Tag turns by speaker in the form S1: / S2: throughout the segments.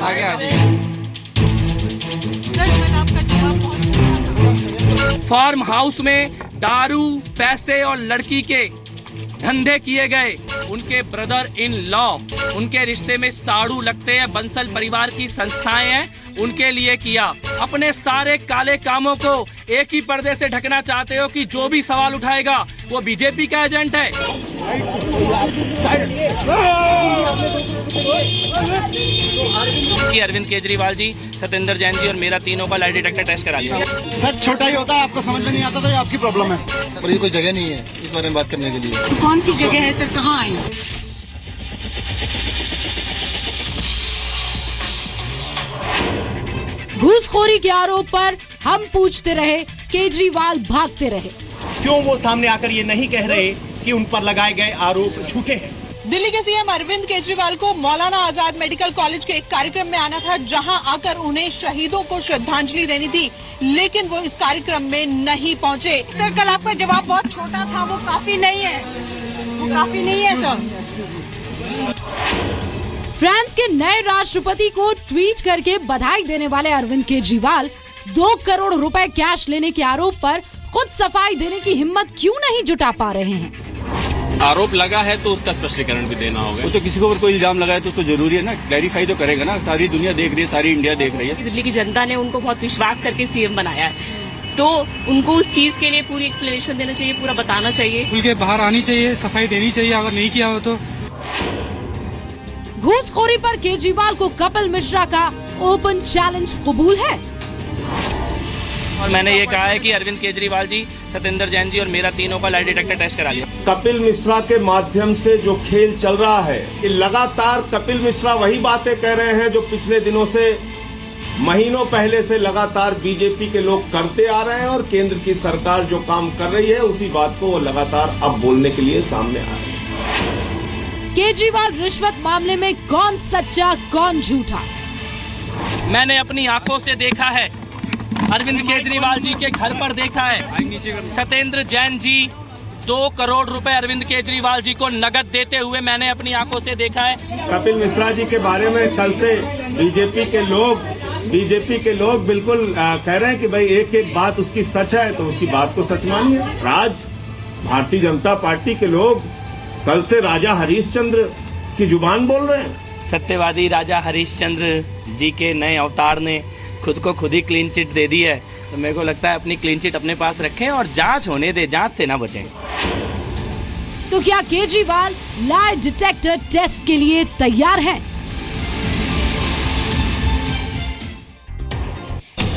S1: आगे आ जाइए।
S2: Farm house में दारू, पैसे और लड़की के धंधे किए गए। उनके ब्रदर इन लॉ उनके रिश्ते में साड़ू लगते हैं। बंसल परिवार की संस्थाएं हैं, उनके लिए किया। अपने सारे काले कामों को एक ही पर्दे से ढकना चाहते हो कि जो भी सवाल उठाएगा वो बीजेपी का एजेंट है। अरविंद केजरीवाल जी, सत्येंद्र जैन जी और मेरा तीनों का लाई डिटेक्टर टेस्ट करा लिया।
S3: सच छोटा ही होता है, आपको समझ में नहीं आता तो ये आपकी प्रॉब्लम है।
S4: पर ये कोई जगह नहीं है इस बारे में बात करने के लिए।
S5: कौन सी जगह है सर, कहाँ आए?
S6: घूसखोरी के आरोप पर हम पूछते रहे, केजरीवाल भागते रहे।
S7: क्यों वो सामने आकर ये नहीं कह रहे कि उन पर लगाए गए आरोप झूठे हैं?
S8: दिल्ली के सीएम अरविंद केजरीवाल को मौलाना आजाद मेडिकल कॉलेज के एक कार्यक्रम में आना था, जहां आकर उन्हें शहीदों को श्रद्धांजलि देनी थी, लेकिन वो इस कार्यक्रम में नहीं पहुंचे।
S5: सर कल आपका जवाब बहुत छोटा था, वो काफी नहीं है, वो काफी नहीं है सर।
S6: फ्रांस के नए राष्ट्रपति को ट्वीट करके बधाई देने वाले अरविंद केजरीवाल 2 करोड़ रुपए कैश लेने के आरोप पर खुद सफाई देने की हिम्मत क्यों नहीं जुटा पा रहे हैं?
S9: आरोप लगा है तो उसका स्पष्टीकरण भी देना होगा।
S10: वो तो किसी को ऊपर कोई इल्जाम लगाए तो उसको जरूरी है ना, क्लैरिफाई तो करेगा ना। सारी दुनिया देख रही है, सारी इंडिया देख रही है।
S11: दिल्ली की जनता ने उनको बहुत विश्वास करके सीएम बनाया है, तो उनको उस चीज के लिए पूरी एक्सप्लेनेशन देना चाहिए, पूरा बताना चाहिए।
S12: खुल के बाहर आनी चाहिए, सफाई देनी चाहिए अगर नहीं किया हो तो।
S6: घूसखोरी पर केजरीवाल को कपिल मिश्रा का ओपन चैलेंज कबूल है।
S2: और मैंने ये कहा है कि अरविंद केजरीवाल जी, सत्येंद्र जैन जी और मेरा तीनों का लाई डिटेक्टर टेस्ट करा लिया।
S7: कपिल मिश्रा के माध्यम से जो खेल चल रहा है कि लगातार कपिल मिश्रा वही बातें कह रहे हैं जो पिछले दिनों से, महीनों पहले से लगातार बीजेपी के लोग करते आ रहे हैं, और केंद्र की सरकार जो काम कर रही है उसी बात को वो लगातार अब बोलने के लिए सामने आ रहे हैं।
S6: केजरीवाल रिश्वत मामले में कौन सच्चा कौन झूठा?
S2: मैंने अपनी आंखों से देखा है, अरविंद केजरीवाल जी के घर पर देखा है। सत्येंद्र जैन जी 2 करोड़ रुपए अरविंद केजरीवाल जी को नगद देते हुए मैंने अपनी आंखों से देखा है।
S7: कपिल मिश्रा जी के बारे में कल से बीजेपी के लोग बिल्कुल कह रहे हैं कि भाई एक एक बात उसकी सच है तो उसकी बात को सच मानिए। आज भारतीय जनता पार्टी के लोग कल से राजा हरिश्चंद्र की जुबान बोल रहे हैं।
S2: सत्यवादी राजा हरिश्चंद्र जी के नए अवतार ने खुद को खुद ही क्लीन चिट दे दी है, तो मेरे को लगता है अपनी क्लीन चिट अपने पास रखें और जांच होने दे, जांच से ना बचें।
S6: तो क्या केजरीवाल लाई डिटेक्टर टेस्ट के लिए तैयार हैं?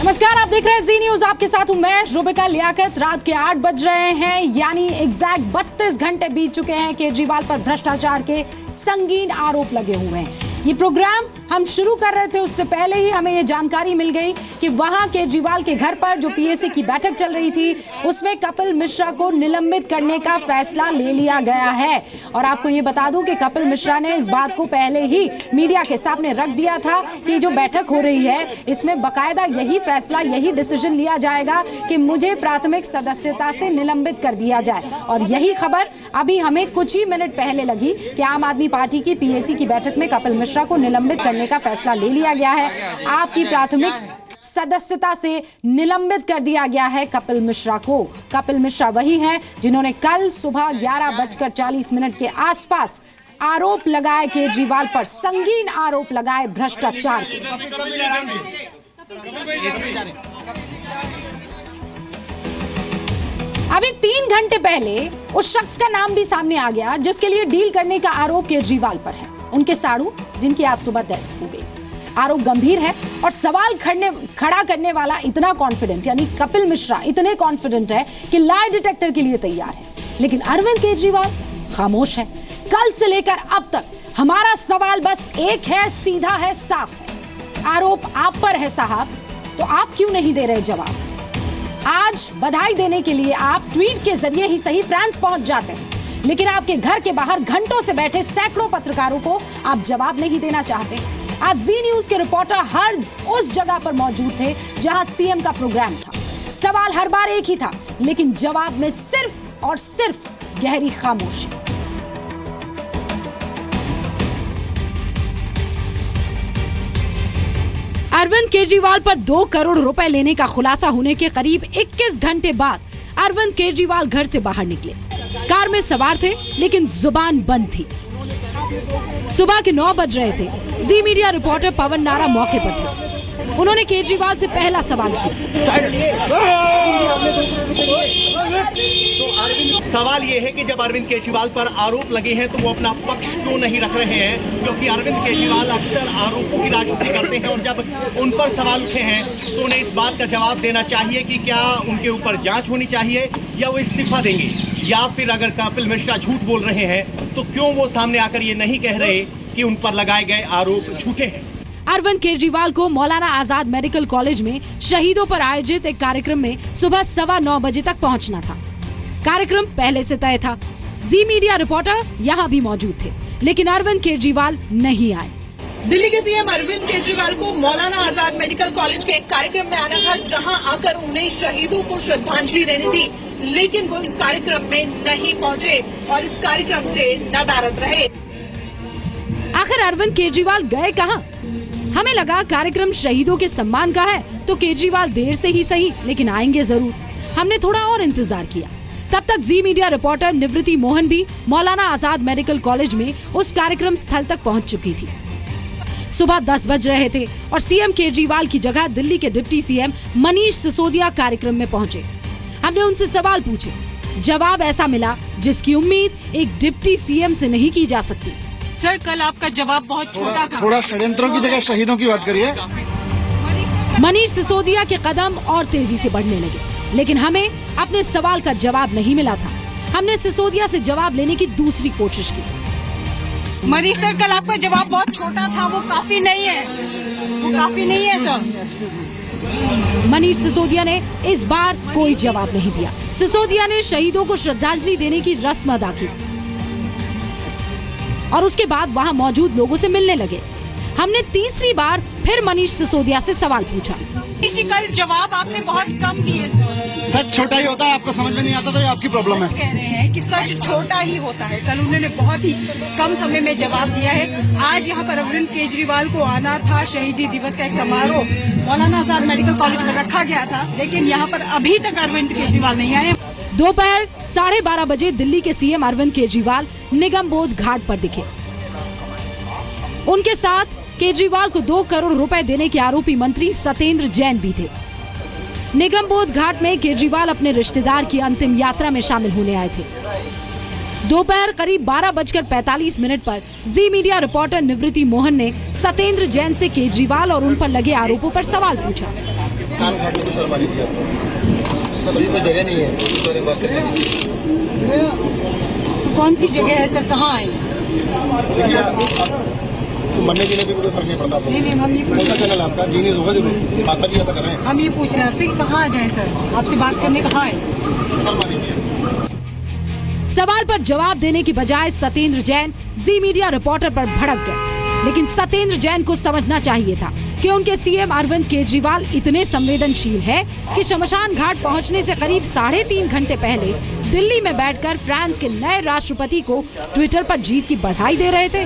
S6: नमस्कार, आप देख रहे हैं जी न्यूज, आपके साथ हूं मैं रुबिका लियाकत। रात के 8 बज रहे हैं, यानी एग्जैक्ट 32 घंटे बीत चुके हैं केजरीवाल पर भ्रष्टाचार के संगीन आरोप लगे हुए हैं। ये प्रोग्राम हम शुरू कर रहे थे, उससे पहले ही हमें ये जानकारी मिल गई कि वहां केजरीवाल के घर पर जो पीएसी की बैठक चल रही थी उसमें कपिल मिश्रा को निलंबित करने का फैसला ले लिया गया है। और आपको ये बता दूं कि कपिल मिश्रा ने इस बात को पहले ही मीडिया के सामने रख दिया था कि जो बैठक हो रही है इसमें बाकायदा यही फैसला, यही डिसीजन लिया जाएगा कि मुझे प्राथमिक सदस्यता से निलंबित कर दिया जाए। और यही खबर अभी हमें कुछ ही मिनट पहले लगी कि आम आदमी पार्टी की पीएसी की बैठक में कपिल मिश्रा को निलंबित करने का फैसला ले लिया गया है। आपकी प्राथमिक सदस्यता से निलंबित कर दिया गया है कपिल मिश्रा को। कपिल मिश्रा वही हैं जिन्होंने कल सुबह 11:40 के आसपास आरोप लगाए केजरीवाल पर, संगीन आरोप लगाए भ्रष्टाचार के। अभी 3 घंटे पहले उस शख्स का नाम भी सामने आ गया जिसके लिए डील करने का आरोप केजरीवाल पर है, उनके साड़ू जिनकी आज सुबह डेथ हो गई। आरोप गंभीर है और सवाल खड़ा करने वाला इतना कॉन्फिडेंट, यानी कपिल मिश्रा इतने कॉन्फिडेंट है कि लाई डिटेक्टर के लिए तैयार है, लेकिन अरविंद केजरीवाल खामोश है। कल से लेकर अब तक हमारा सवाल बस एक है, सीधा है, साफ है। आरोप आप पर है साहब, तो आप क्यों नहीं दे रहे जवाब? आज बधाई देने के लिए आप ट्वीट के जरिए ही सही फ्रांस पहुंच जाते हैं, लेकिन आपके घर के बाहर घंटों से बैठे सैकड़ों पत्रकारों को आप जवाब नहीं देना चाहते। आज जी न्यूज के रिपोर्टर हर उस जगह पर मौजूद थे जहां सीएम का प्रोग्राम था। सवाल हर बार एक ही था, लेकिन जवाब में सिर्फ और सिर्फ गहरी खामोशी। अरविंद केजरीवाल पर 2 करोड़ रुपए लेने का खुलासा होने के करीब 21 घंटे बाद अरविंद केजरीवाल घर से बाहर निकले। कार में सवार थे लेकिन जुबान बंद थी। सुबह के 9 बज रहे थे। जी मीडिया रिपोर्टर पवन नारा मौके पर थे। उन्होंने केजरीवाल से पहला सवाल किया।
S1: सवाल ये है कि जब अरविंद केजरीवाल पर आरोप लगे हैं तो वो अपना पक्ष क्यों नहीं रख रहे हैं, क्योंकि अरविंद केजरीवाल अक्सर आरोपों की राजनीति करते हैं और जब उन पर सवाल उठे हैं तो उन्हें इस बात का जवाब देना चाहिए कि क्या उनके ऊपर जांच होनी चाहिए या वो इस्तीफा देंगे, या फिर अगर कपिल मिश्रा झूठ बोल रहे हैं तो क्यों वो सामने आकर ये नहीं कह रहे कि उन पर लगाए गए आरोप झूठे हैं।
S6: अरविंद केजरीवाल को मौलाना आजाद मेडिकल कॉलेज में शहीदों पर आयोजित एक कार्यक्रम में सुबह 9:15 बजे तक पहुंचना था। कार्यक्रम पहले से तय था। जी मीडिया रिपोर्टर यहाँ भी मौजूद थे, लेकिन अरविंद केजरीवाल नहीं आए।
S8: दिल्ली के सीएम अरविंद केजरीवाल को मौलाना आजाद मेडिकल कॉलेज के एक कार्यक्रम में आना था, जहां आकर उन्हें शहीदों को श्रद्धांजलि देनी थी, लेकिन वो इस कार्यक्रम में नहीं पहुंचे और इस कार्यक्रम से नदारद रहे।
S6: आखिर अरविंद केजरीवाल गए कहाँ? हमें लगा कार्यक्रम शहीदों के सम्मान का है तो केजरीवाल देर से ही सही लेकिन आएंगे जरूर। हमने थोड़ा और इंतजार किया। तब तक जी मीडिया रिपोर्टर निवृत्ति मोहन भी मौलाना आजाद मेडिकल कॉलेज में उस कार्यक्रम स्थल तक पहुंच चुकी थी। सुबह 10 बज रहे थे और सीएम केजरीवाल की जगह दिल्ली के डिप्टी सीएम मनीष सिसोदिया कार्यक्रम में पहुंचे। हमने उनसे सवाल पूछे। जवाब ऐसा मिला जिसकी उम्मीद एक डिप्टी सीएम से नहीं की जा सकती।
S5: सर, कल आपका जवाब बहुत छोटा था।
S3: थोड़ा षड्यंत्रों की जगह शहीदों की बात करिए।
S6: मनीष सिसोदिया के कदम और तेजी से बढ़ने लगे, लेकिन हमें अपने सवाल का जवाब नहीं मिला था। हमने सिसोदिया से जवाब लेने की दूसरी कोशिश की।
S5: मनीष सर, कल आपका जवाब बहुत छोटा था, वो काफी नहीं है, वो काफी नहीं है सर।
S6: मनीष सिसोदिया ने इस बार कोई जवाब नहीं दिया। सिसोदिया ने शहीदों को श्रद्धांजलि देने की रस्म अदा की और उसके बाद वहां मौजूद लोगों से मिलने लगे। हमने तीसरी बार फिर मनीष सिसोदिया से सवाल पूछा।
S5: कल जवाब आपने बहुत कम दिए सर।
S3: सच छोटा ही होता है, आपको समझ में नहीं आता तो ये आपकी प्रॉब्लम है।
S5: कह रहे हैं कि सच छोटा ही होता है। कल उन्होंने बहुत ही कम समय में जवाब दिया है। आज यहाँ पर अरविंद केजरीवाल को आना था। शहीदी दिवस का एक समारोह मौलाना आजाद मेडिकल कॉलेज में रखा गया था, लेकिन यहाँ पर अभी तक अरविंद केजरीवाल नहीं आए।
S6: दोपहर 12:30 बजे दिल्ली के सीएम अरविंद केजरीवाल निगम बोध घाट पर दिखे। उनके साथ केजरीवाल को 2 करोड़ रुपए देने के आरोपी मंत्री सत्येंद्र जैन भी थे। निगम बोध घाट में केजरीवाल अपने रिश्तेदार की अंतिम यात्रा में शामिल होने आए थे। दोपहर करीब 12:45 पर जी मीडिया रिपोर्टर निवृत्ति मोहन ने सत्येंद्र जैन से केजरीवाल और उन पर लगे आरोपों पर सवाल पूछा।
S4: जगह नहीं है इस बारे में बात करने के लिए।
S5: कौन सी जगह है सर, कहाँ है?
S4: मरने के लिए भी कोई फर्क नहीं पड़ता।
S5: नहीं, हम ये
S4: कौन सा चैनल है आपका? जीनियस होगा जरूर, खाता भी ऐसा कर रहे हैं।
S5: हम ये पूछ रहे हैं आपसे कि कहाँ जाए सर, आपसे बात करने कहाँ है?
S6: सवाल पर जवाब देने की बजाय सत्येंद्र जैन जी मीडिया रिपोर्टर पर भड़क गए, लेकिन सत्येंद्र जैन को समझना चाहिए था कि उनके सीएम अरविंद केजरीवाल इतने संवेदनशील है कि शमशान घाट पहुंचने से करीब 3.5 घंटे पहले दिल्ली में बैठकर फ्रांस के नए राष्ट्रपति को ट्विटर पर जीत की बधाई दे रहे थे।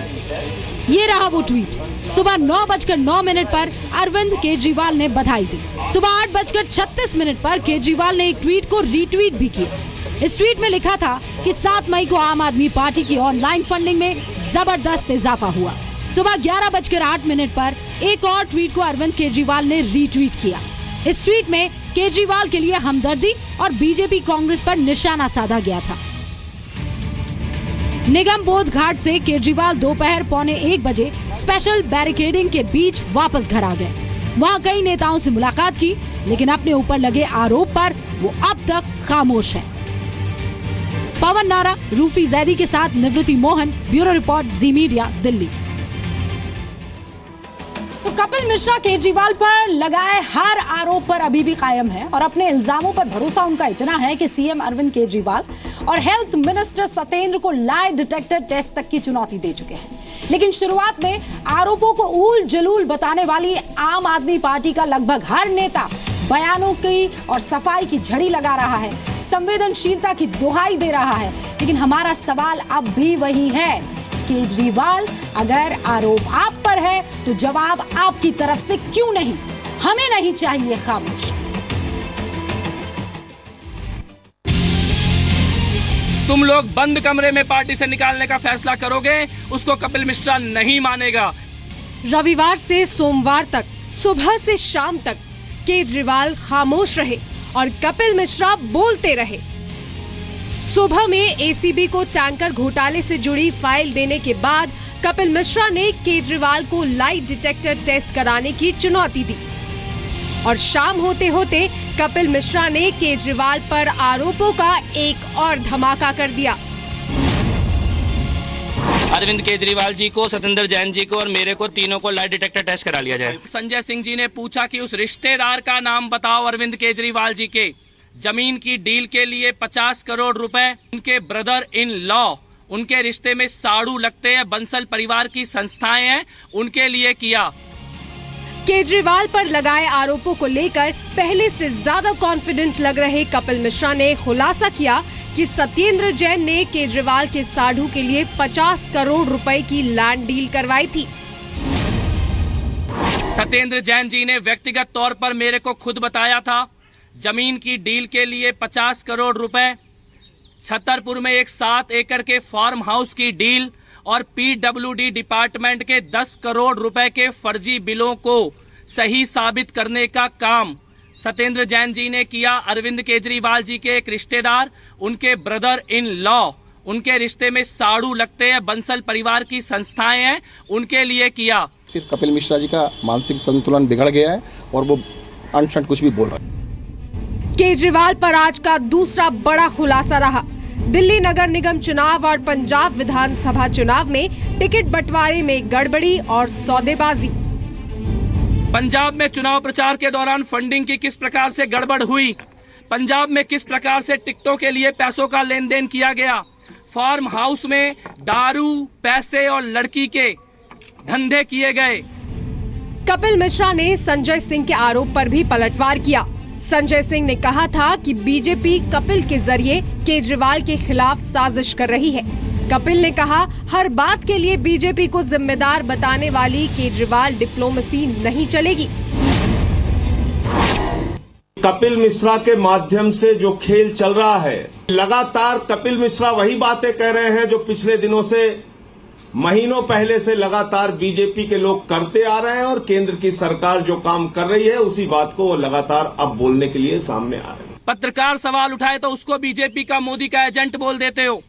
S6: ये रहा वो ट्वीट। सुबह 9:09 पर अरविंद केजरीवाल ने बधाई दी। सुबह 8:36 पर केजरीवाल ने एक ट्वीट को रीट्वीट भी किया। इस ट्वीट में लिखा था कि 7 मई को आम आदमी पार्टी की ऑनलाइन फंडिंग में जबरदस्त इजाफा हुआ। सुबह 11:08 पर एक और ट्वीट को अरविंद केजरीवाल ने रीट्वीट किया। इस ट्वीट में केजरीवाल के लिए हमदर्दी और बीजेपी कांग्रेस पर निशाना साधा गया था। निगम बोध घाट से केजरीवाल दोपहर 1:15 बजे स्पेशल बैरिकेडिंग के बीच वापस घर आ गए। वहां कई नेताओं से मुलाकात की, लेकिन अपने ऊपर लगे आरोप पर वो अब तक खामोश है। पवन नारा, रूफी जैदी के साथ निवृत्ति मोहन, ब्यूरो रिपोर्ट, जी मीडिया, दिल्ली। तो कपिल मिश्रा केजरीवाल पर लगाए हर आरोप पर अभी भी कायम है और अपने इल्जामों पर भरोसा उनका इतना है कि सीएम अरविंद केजरीवाल और हेल्थ मिनिस्टर सत्येंद्र को लाई डिटेक्टर टेस्ट तक की चुनौती दे चुके हैं। लेकिन शुरुआत में आरोपों को ऊल जलूल बताने वाली आम आदमी पार्टी का लगभग हर नेता बयानों की और सफाई की झड़ी लगा रहा है, संवेदनशीलता की दुहाई दे रहा है। लेकिन हमारा सवाल अब भी वही है, केजरीवाल, अगर आरोप आप पर है तो जवाब आपकी तरफ से क्यों नहीं? हमें नहीं चाहिए खामोश।
S2: तुम लोग बंद कमरे में पार्टी से निकालने का फैसला करोगे, उसको कपिल मिश्रा नहीं मानेगा।
S13: रविवार से सोमवार तक सुबह से शाम तक केजरीवाल खामोश रहे और कपिल मिश्रा बोलते रहे। सुबह में एसीबी को टैंकर घोटाले से जुड़ी फाइल देने के बाद कपिल मिश्रा ने केजरीवाल को लाइट डिटेक्टर टेस्ट कराने की चुनौती दी और शाम होते होते कपिल मिश्रा ने केजरीवाल पर आरोपों का एक और धमाका कर दिया।
S2: अरविंद केजरीवाल जी को, सत्येंद्र जैन जी को और मेरे को, तीनों को लाइट डिटेक्टर टेस्ट करा लिया जाए। संजय सिंह जी ने पूछा कि उस रिश्तेदार का नाम बताओ अरविंद केजरीवाल जी के, जमीन की डील के लिए 50 करोड़ रुपए उनके ब्रदर इन लॉ, उनके रिश्ते में साड़ू लगते हैं, बंसल परिवार की संस्थाएं हैं, उनके लिए किया।
S13: केजरीवाल पर लगाए आरोपों को लेकर पहले से ज्यादा कॉन्फिडेंट लग रहे कपिल मिश्रा ने खुलासा किया कि सत्येंद्र जैन ने केजरीवाल के साढ़ू के लिए 50 करोड़ रुपए की लैंड डील करवाई थी।
S2: सत्येंद्र जैन जी ने व्यक्तिगत तौर पर मेरे को खुद बताया था, जमीन की डील के लिए 50 करोड़ रुपए, छतरपुर में एक 7 एकड़ के फार्म हाउस की डील और पीडब्ल्यूडी डिपार्टमेंट के 10 करोड़ रुपए के फर्जी बिलों को सही साबित करने का काम सत्येंद्र जैन जी ने किया। अरविंद केजरीवाल जी के एक रिश्तेदार, उनके ब्रदर इन लॉ, उनके रिश्ते में साड़ू लगते हैं, बंसल परिवार की संस्थाएं हैं, उनके लिए किया।
S4: सिर्फ कपिल मिश्रा जी का मानसिक संतुलन बिगड़ गया है और वो अनशंट कुछ भी बोल रहा है।
S13: केजरीवाल पर आज का दूसरा बड़ा खुलासा रहा। दिल्ली नगर निगम चुनाव और पंजाब विधानसभा चुनाव में टिकट बंटवारे में गड़बड़ी और सौदेबाजी।
S2: पंजाब में चुनाव प्रचार के दौरान फंडिंग की किस प्रकार से गड़बड़ हुई, पंजाब में किस प्रकार से टिकटों के लिए पैसों का लेन देन किया गया, फार्म हाउस में दारू, पैसे और लड़की के धंधे किए गए।
S13: कपिल मिश्रा ने संजय सिंह के आरोप पर भी पलटवार किया। संजय सिंह ने कहा था कि बीजेपी कपिल के जरिए केजरीवाल के खिलाफ साजिश कर रही है। कपिल ने कहा, हर बात के लिए बीजेपी को जिम्मेदार बताने वाली केजरीवाल डिप्लोमेसी नहीं चलेगी।
S7: कपिल मिश्रा के माध्यम से जो खेल चल रहा है, लगातार कपिल मिश्रा वही बातें कह रहे हैं जो पिछले दिनों से, महीनों पहले से लगातार बीजेपी के लोग करते आ रहे हैं और केंद्र की सरकार जो काम कर रही है उसी बात को वो लगातार अब बोलने के लिए सामने आ रहे हैं।
S2: पत्रकार सवाल उठाए तो उसको बीजेपी का मोदी का एजेंट बोल देते हो,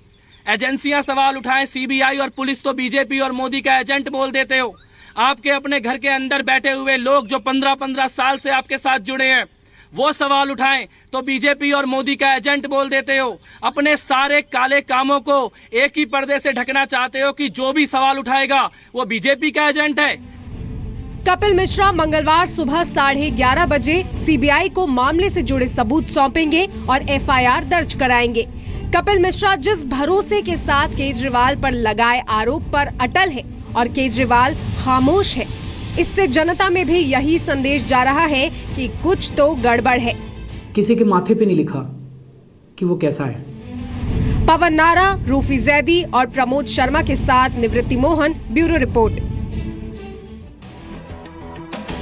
S2: एजेंसियां सवाल उठाएं, सीबीआई और पुलिस तो बीजेपी और मोदी का एजेंट बोल देते हो। आपके अपने घर के अंदर बैठे हुए लोग जो 15-15 साल से आपके साथ जुड़े हैं वो सवाल उठाएं तो बीजेपी और मोदी का एजेंट बोल देते हो। अपने सारे काले कामों को एक ही पर्दे से ढकना चाहते हो कि जो भी सवाल उठाएगा वो बीजेपी का एजेंट है।
S13: कपिल मिश्रा मंगलवार सुबह 11:30 बजे सीबीआई को मामले से जुड़े सबूत सौंपेंगे और एफआईआर दर्ज कराएंगे। कपिल मिश्रा जिस भरोसे के साथ केजरीवाल पर लगाए आरोप पर अटल है और केजरीवाल खामोश है, इससे जनता में भी यही संदेश जा रहा है कि कुछ तो गड़बड़ है।
S14: किसी के माथे पे नहीं लिखा कि वो कैसा है।
S13: पवन नारा, रूफी जैदी और प्रमोद शर्मा के साथ निवृत्ति मोहन, ब्यूरो रिपोर्ट।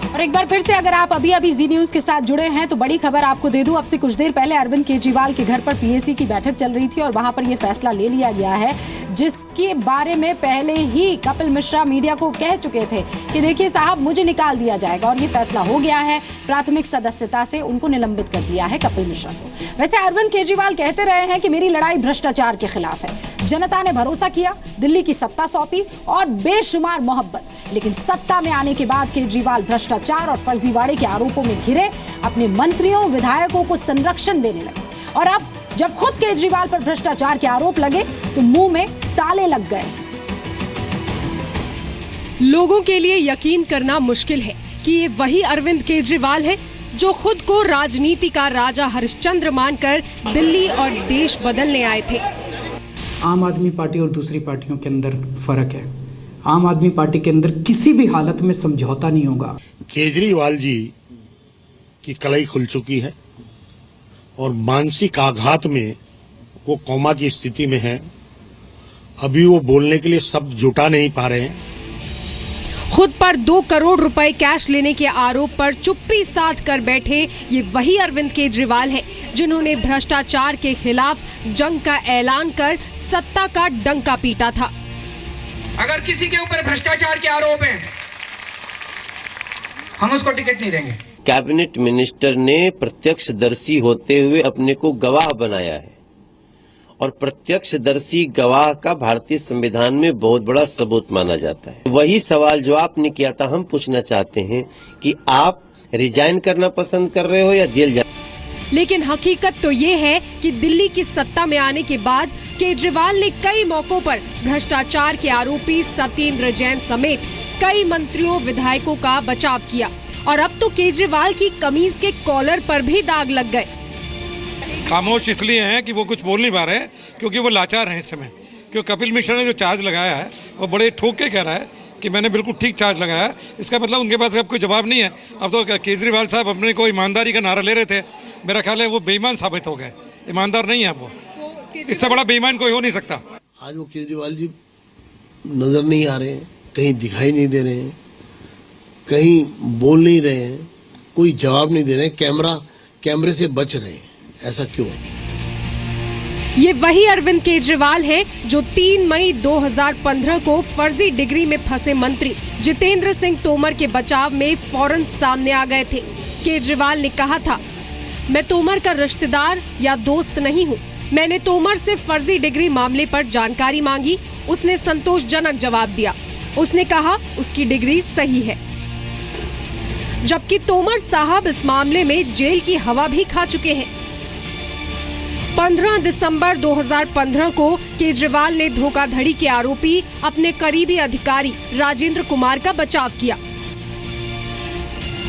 S6: और एक बार फिर से अगर आप अभी जी न्यूज के साथ जुड़े हैं तो बड़ी खबर आपको दे दूं। अब से कुछ देर पहले अरविंद केजरीवाल के घर पर पीएसी की बैठक चल रही थी और वहां पर यह फैसला ले लिया गया है, जिसके बारे में पहले ही कपिल मिश्रा मीडिया को कह चुके थे कि देखिए साहब, मुझे निकाल दिया जाएगा और ये फैसला हो गया है। प्राथमिक सदस्यता से उनको निलंबित कर दिया है कपिल मिश्रा को। वैसे अरविंद केजरीवाल कहते रहे हैं कि मेरी लड़ाई भ्रष्टाचार के खिलाफ है। जनता ने भरोसा किया, दिल्ली की सत्ता सौंपी और बेशुमार मोहब्बत, लेकिन सत्ता में आने के बाद केजरीवाल भ्रष्टाचार और फर्जीवाड़े के आरोपों में घिरे, अपने मंत्रियों विधायकों को संरक्षण देने लगे और अब जब खुद केजरीवाल पर भ्रष्टाचार के आरोप लगे तो मुंह में ताले लग गए।
S13: लोगों के लिए यकीन करना मुश्किल है कि ये वही अरविंद केजरीवाल है जो खुद को राजनीति का राजा हरिश्चंद्र मानकर दिल्ली और देश बदलने आए थे।
S14: आम आदमी पार्टी और दूसरी पार्टियों के अंदर फर्क है। आम आदमी पार्टी के अंदर किसी भी हालत में समझौता नहीं होगा।
S15: केजरीवाल जी की कलाई खुल चुकी है और मानसिक आघात में वो कोमा की स्थिति में है। अभी वो बोलने के लिए शब्द जुटा नहीं पा रहे हैं।
S13: खुद पर 2 करोड़ रुपए कैश लेने के आरोप पर चुप्पी साध कर बैठे ये वही अरविंद केजरीवाल हैं जिन्होंने भ्रष्टाचार के खिलाफ जंग का ऐलान कर सत्ता का डंका पीटा था।
S16: अगर किसी के ऊपर भ्रष्टाचार के आरोप हैं, हम उसको टिकट नहीं देंगे।
S17: कैबिनेट मिनिस्टर ने प्रत्यक्षदर्शी होते हुए अपने को गवाह बनाया है और प्रत्यक्षदर्शी गवाह का भारतीय संविधान में बहुत बड़ा सबूत माना जाता है। वही सवाल जो आपने किया था हम पूछना चाहते हैं कि आप रिजाइन करना पसंद कर रहे हो या जेल जा।
S13: लेकिन हकीकत तो ये है कि दिल्ली की सत्ता में आने के बाद केजरीवाल ने कई मौकों पर भ्रष्टाचार के आरोपी सत्येंद्र जैन समेत कई मंत्रियों विधायकों का बचाव किया और अब तो केजरीवाल की कमीज के कॉलर पर भी दाग लग गए।
S12: खामोश इसलिए हैं कि वो कुछ बोल नहीं पा रहे हैं क्योंकि वो लाचार हैं इस समय। क्योंकि कपिल मिश्रा ने जो चार्ज लगाया है वो बड़े ठोक के कह रहा है कि मैंने बिल्कुल ठीक चार्ज लगाया है। इसका मतलब उनके पास अब कोई जवाब नहीं है। अब तो केजरीवाल साहब अपने को ईमानदारी का नारा ले रहे थे, मेरा ख्याल है वो बेईमान साबित हो गए। ईमानदार नहीं है वो, इससे बड़ा बेईमान कोई हो नहीं सकता।
S18: आज वो केजरीवाल जी नजर नहीं आ रहे हैं, कहीं दिखाई नहीं दे रहे हैं, कहीं बोल नहीं रहे हैं, कोई जवाब नहीं दे रहे हैं, कैमरे से बच रहे हैं। ऐसा क्यों?
S13: ये वही अरविंद केजरीवाल है जो 3 मई 2015 को फर्जी डिग्री में फंसे मंत्री जितेंद्र सिंह तोमर के बचाव में फौरन सामने आ गए थे। केजरीवाल ने कहा था, मैं तोमर का रिश्तेदार या दोस्त नहीं हूँ। मैंने तोमर से फर्जी डिग्री मामले पर जानकारी मांगी, उसने संतोषजनक जवाब दिया। उसने कहा उसकी डिग्री सही है, जबकि तोमर साहब इस मामले में जेल की हवा भी खा चुके हैं। 15 दिसंबर 2015 को केजरीवाल ने धोखाधड़ी के आरोपी अपने करीबी अधिकारी राजेंद्र कुमार का बचाव किया।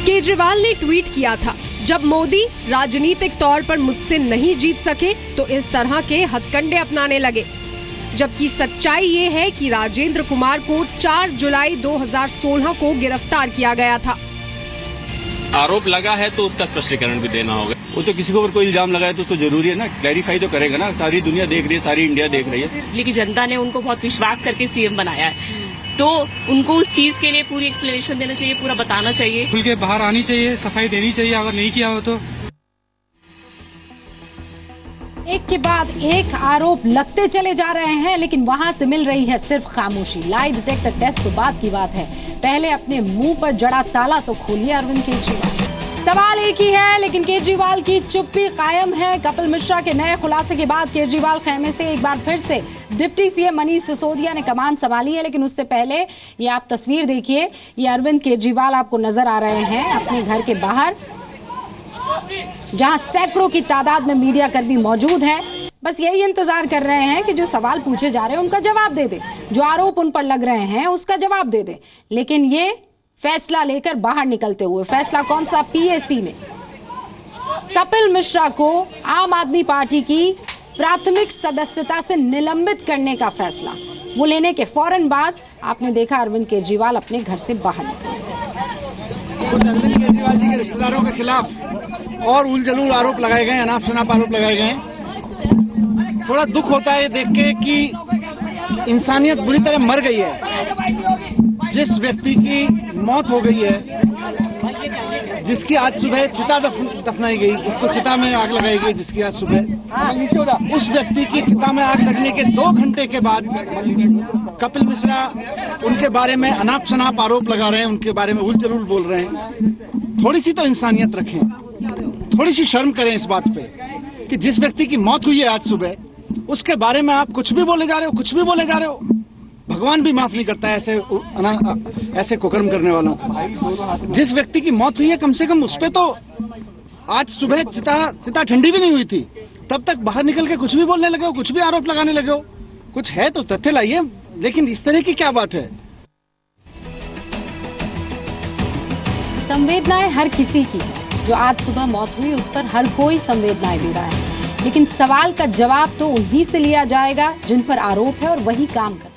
S13: केजरीवाल ने ट्वीट किया था, जब मोदी राजनीतिक तौर पर मुझसे नहीं जीत सके तो इस तरह के हथकंडे अपनाने लगे। जबकि सच्चाई ये है कि राजेंद्र कुमार को 4 जुलाई 2016 को गिरफ्तार किया गया था।
S9: आरोप लगा है तो उसका स्पष्टीकरण भी देना होगा।
S10: वो तो किसी को ऊपर कोई इल्जाम लगाए तो उसको जरूरी है ना, क्लैरिफाई तो करेगा ना। सारी दुनिया देख रही है, सारी इंडिया देख रही है।
S11: दिल्ली की जनता ने उनको बहुत विश्वास करके सीएम बनाया है, तो उनको उस चीज के लिए पूरी एक्सप्लेनेशन देना चाहिए, पूरा बताना चाहिए,
S12: खुल के बाहर आनी चाहिए, सफाई देनी चाहिए अगर नहीं किया हो तो।
S6: एक के बाद एक आरोप लगते चले जा रहे हैं, लेकिन वहां से मिल रही है सिर्फ खामोशी। लाई डिटेक्टर टेस्ट तो बाद की बात है, पहले अपने मुंह पर जड़ा ताला तो खोलिए अरविंद केजरीवाल। सवाल एक ही है, लेकिन केजरीवाल की चुप्पी कायम है। कपिल मिश्रा के नए खुलासे के बाद केजरीवाल खेमे से एक बार फिर से डिप्टी सीएम मनीष सिसोदिया ने कमान संभाली है। लेकिन उससे पहले ये आप तस्वीर देखिए, ये अरविंद केजरीवाल आपको नजर आ रहे हैं अपने घर के बाहर, जहां सैकड़ों की तादाद में मीडिया कर्मी मौजूद हैं। बस यही इंतजार कर रहे हैं कि जो सवाल पूछे जा रहे हैं उनका जवाब दे दे, जो आरोप उन पर लग रहे हैं उसका जवाब दे दे। लेकिन ये फैसला लेकर बाहर निकलते हुए, फैसला कौन सा? पीएसी में कपिल मिश्रा को आम आदमी पार्टी की प्राथमिक सदस्यता से निलंबित करने का फैसला, वो लेने के फौरन बाद आपने देखा अरविंद केजरीवाल अपने घर से बाहर निकले।
S3: अरविंद केजरीवाल जी के रिश्तेदारों के खिलाफ और उलझलूल आरोप लगाए गए, अनाप शनाप आरोप लगाए गए। थोड़ा दुख होता है देख के कि इंसानियत बुरी तरह मर गई है। जिस व्यक्ति की मौत हो गई है, जिसकी आज सुबह चिता दफनाई गई, जिसको चिता में आग लगाई गई, जिसकी आज सुबह, उस व्यक्ति की चिता में आग लगने के 2 घंटे के बाद कपिल मिश्रा उनके बारे में अनाप शनाप आरोप लगा रहे हैं, उनके बारे में उलझलूल बोल रहे हैं। थोड़ी सी तो इंसानियत रखें, थोड़ी सी शर्म करें इस बात पे कि जिस व्यक्ति की मौत हुई है आज सुबह, उसके बारे में आप कुछ भी बोले जा रहे हो, कुछ भी बोले जा रहे हो। भगवान भी माफ नहीं करता है ऐसे कुकर्म करने वालों को। जिस व्यक्ति की मौत हुई है, कम से कम उस पे तो आज सुबह चिता ठंडी भी नहीं हुई थी, तब तक बाहर निकल के कुछ भी बोलने लगे हो, कुछ भी आरोप लगाने लगे हो। कुछ है तो तथ्य लाइए, लेकिन इस तरह की क्या बात है?
S6: संवेदनाएं हर किसी की है, जो आज सुबह मौत हुई उस पर हर कोई संवेदनाएं दे रहा है, लेकिन सवाल का जवाब तो उन्हीं से लिया जाएगा जिन पर आरोप है और वही काम कर